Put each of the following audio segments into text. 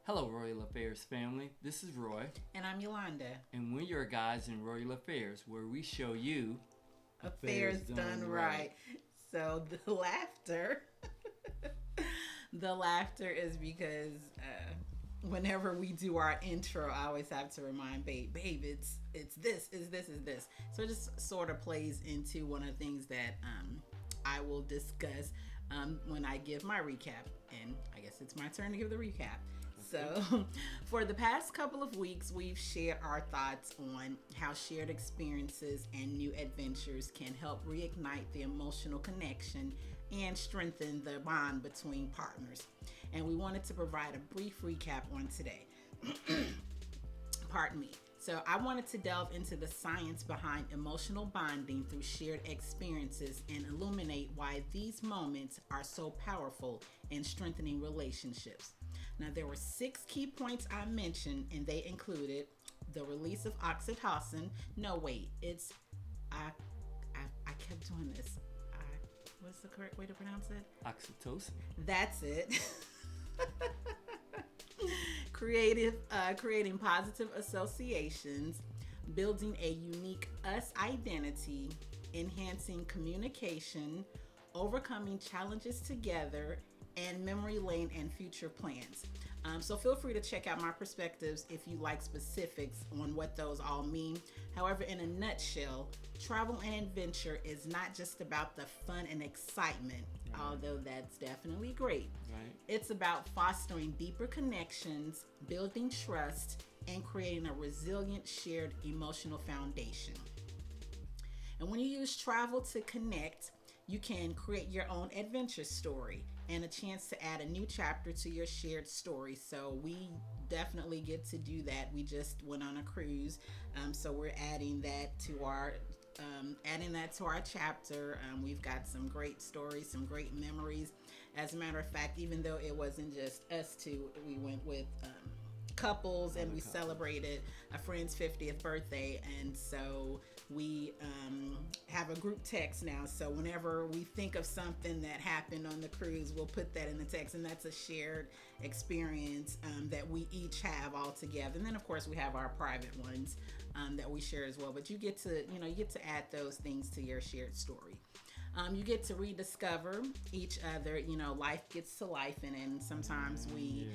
Hello, Royal Affairs family. This is Roy, And I'm Yolanda. and we're your guides in Royal Affairs, where we show you Affairs done right. So the laughter, the laughter is because whenever we do our intro, I always have to remind babe, it's this, is this, is this. So it just sort of plays into one of the things that I will discuss when I give my recap. And I guess it's my turn to give the recap. So, for the past couple of weeks, we've shared our thoughts on how shared experiences and new adventures can help reignite the emotional connection and strengthen the bond between partners. And we wanted to provide a brief recap on today. Pardon me. So, I wanted to delve into the science behind emotional bonding through shared experiences and illuminate why these moments are so powerful in strengthening relationships. Now, there were 6 key points I mentioned, and they included the release of oxytocin. No, wait, it's I kept doing this. What's the correct way to pronounce it? oxytocin. That's it. Creating positive associations, building a unique us identity, enhancing communication, overcoming challenges together, and memory lane and future plans. So feel free to check out my perspectives if you like specifics on what those all mean. However, in a nutshell, travel and adventure is not just about the fun and excitement, although that's definitely great. Right. It's about fostering deeper connections, building trust, and creating a resilient shared emotional foundation. And when you use travel to connect, you can create your own adventure story and a chance to add a new chapter to your shared story. So we definitely get to do that. We just went on a cruise, so we're adding that to our chapter. We've got some great stories, some great memories. As a matter of fact, even though it wasn't just us two, we went with couples and we celebrated a friend's 50th birthday, and so we have a group text now. So whenever we think of something that happened on the cruise, we'll put that in the text, and that's a shared experience that we each have all together. And then of course we have our private ones that we share as well, but you get to add those things to your shared story. You get to rediscover each other. Life gets to life, and sometimes we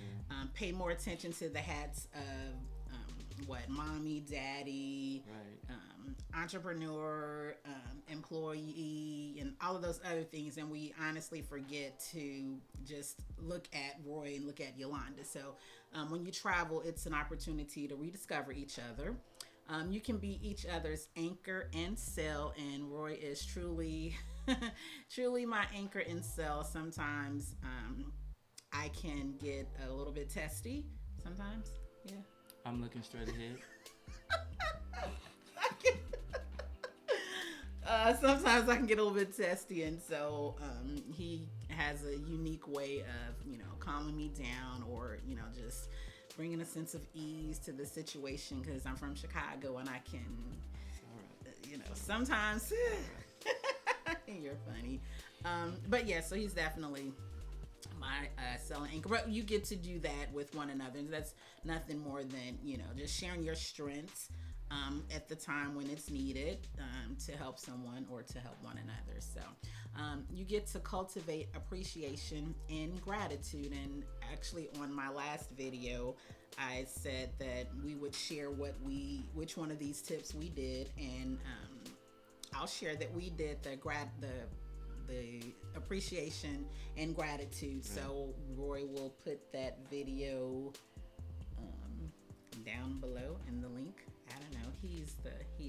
pay more attention to the hats of mommy, daddy, Right. Entrepreneur, employee, and all of those other things, and we honestly forget to just look at Roy and look at Yolanda. So when you travel, it's an opportunity to rediscover each other. You can be each other's anchor and sail, and Roy is truly truly my anchor and sail. Sometimes I can get a little bit testy sometimes. Yeah. I'm looking straight ahead. Sometimes I can get a little bit testy, and so he has a unique way of calming me down, or just bringing a sense of ease to the situation, because I'm from Chicago and I can sometimes you're funny, but yeah, so he's definitely my selling anchor. But you get to do that with one another, and that's nothing more than just sharing your strengths at the time when it's needed, to help someone or to help one another. So you get to cultivate appreciation and gratitude. And actually, on my last video, I said that we would share which one of these tips we did, and I'll share that we did the appreciation and gratitude. Right. So Roy will put that video down below in the link. I don't know. He's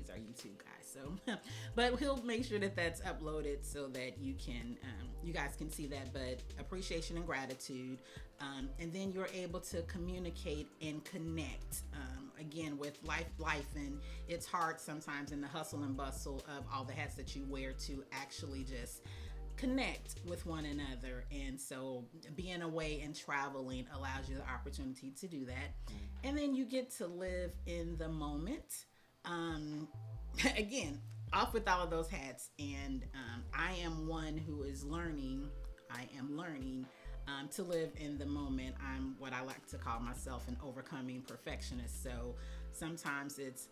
our YouTube guy. So, but he'll make sure that that's uploaded so that you guys can see that. But appreciation and gratitude, and then you're able to communicate and connect. Again, with life, and it's hard sometimes in the hustle and bustle of all the hats that you wear to actually just connect with one another. And so being away and traveling allows you the opportunity to do that. And then you get to live in the moment. Again, off with all of those hats. And I am one who is learning. to live in the moment. I'm what I like to call myself an overcoming perfectionist. So sometimes it's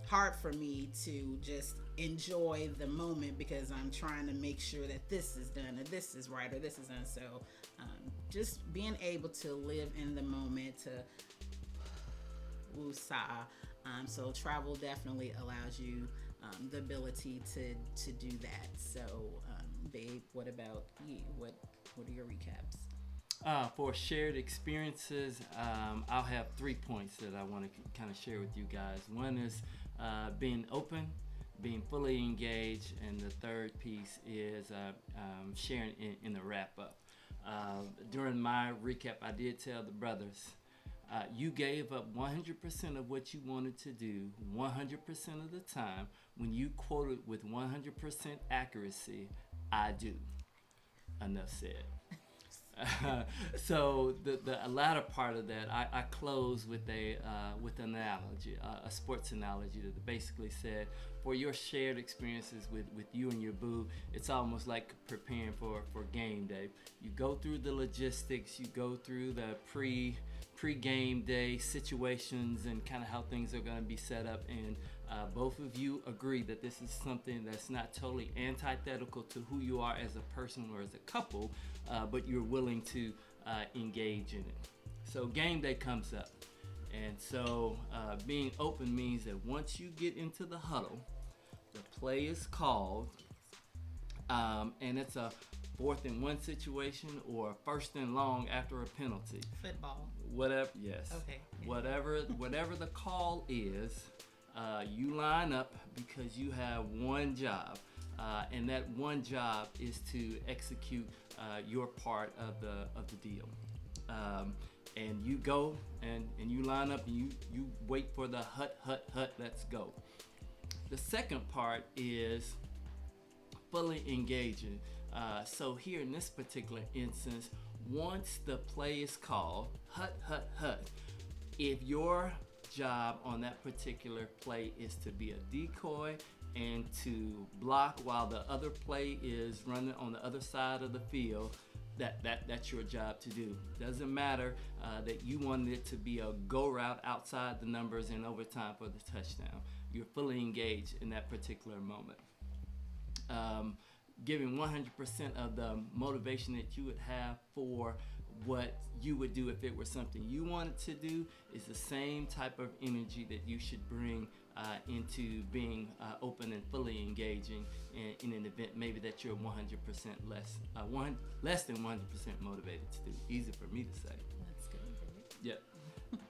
hard for me to just enjoy the moment because I'm trying to make sure that this is done or this is right or this is done. So just being able to live in the moment, to woosah. So travel definitely allows you the ability to do that. So babe, what about you? What are your recaps? For shared experiences, I'll have 3 points that I want to kind of share with you guys. One is being open, being fully engaged, and the third piece is sharing in the wrap up. During my recap, I did tell the brothers, you gave up 100% of what you wanted to do 100% of the time when you quoted with 100% accuracy, I do. Enough said. So the latter part of that, I close with an analogy, a sports analogy that basically said, for your shared experiences with you and your boo, it's almost like preparing for game day. You go through the logistics, you go through the pre-game day situations and kind of how things are going to be set up, and both of you agree that this is something that's not totally antithetical to who you are as a person or as a couple, but you're willing to engage in it. So game day comes up, and so being open means that once you get into the huddle, the play is called, and it's a 4th and 1 situation or 1st and long after a penalty. Football. Whatever. Yes. Okay. Whatever the call is, you line up because you have one job, and that one job is to execute your part of the deal. And you go and you line up and you wait for the hut, let's go. The second part is fully engaging. So here in this particular instance, once the play is called, hut, if your job on that particular play is to be a decoy and to block while the other play is running on the other side of the field, that's your job to do. Doesn't matter that you wanted it to be a go route outside the numbers and overtime for the touchdown. You're fully engaged in that particular moment. Giving 100% of the motivation that you would have for what you would do if it were something you wanted to do is the same type of energy that you should bring into being open and fully engaging in an event maybe that you're 100% less than 100% motivated to do. Easy for me to say. That's good. Yep.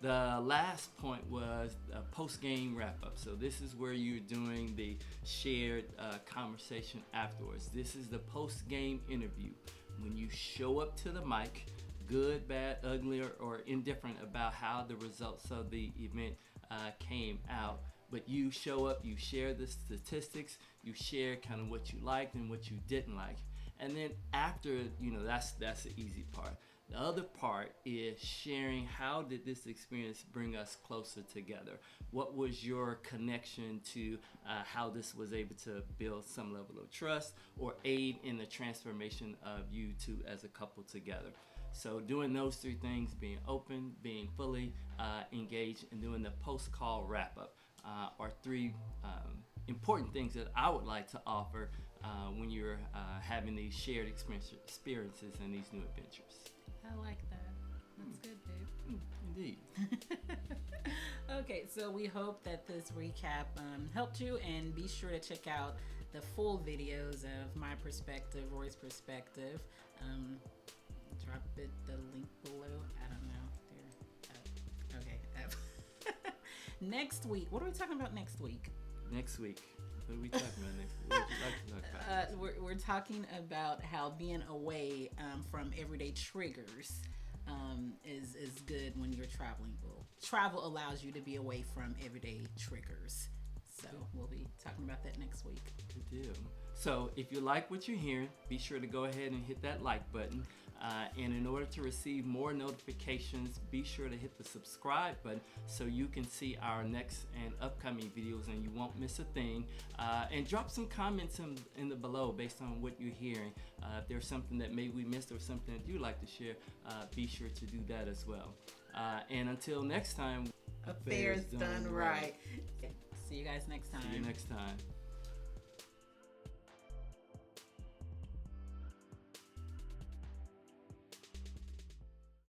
The last point was a post-game wrap-up. So this is where you're doing the shared conversation afterwards. This is the post-game interview. When you show up to the mic, good, bad, ugly, or indifferent about how the results of the event came out, but you show up, you share the statistics, you share kind of what you liked and what you didn't like. And then after, that's the easy part. The other part is sharing how did this experience bring us closer together? What was your connection to how this was able to build some level of trust or aid in the transformation of you two as a couple together? So doing those 3 things, being open, being fully engaged, and doing the post-call wrap-up are 3 important things that I would like to offer when you're having these shared experiences and these new adventures. I like that. That's good, babe. Indeed. Okay, so we hope that this recap helped you, and be sure to check out the full videos of my perspective, Roy's perspective. Drop the link below. I don't know. Okay. Next week. What are we talking about next week? Next week. What are we talking about next week? What would you like to talk about? We're talking about how being away from everyday triggers is good when you're traveling. Well, travel allows you to be away from everyday triggers. So we'll be talking about that next week. Good deal. So if you like what you're hearing, be sure to go ahead and hit that like button. And in order to receive more notifications, be sure to hit the subscribe button so you can see our next and upcoming videos and you won't miss a thing. And drop some comments in the below based on what you're hearing. If there's something that maybe we missed or something that you'd like to share, be sure to do that as well. And until next time, Affairs done right. See you guys next time. See you next time.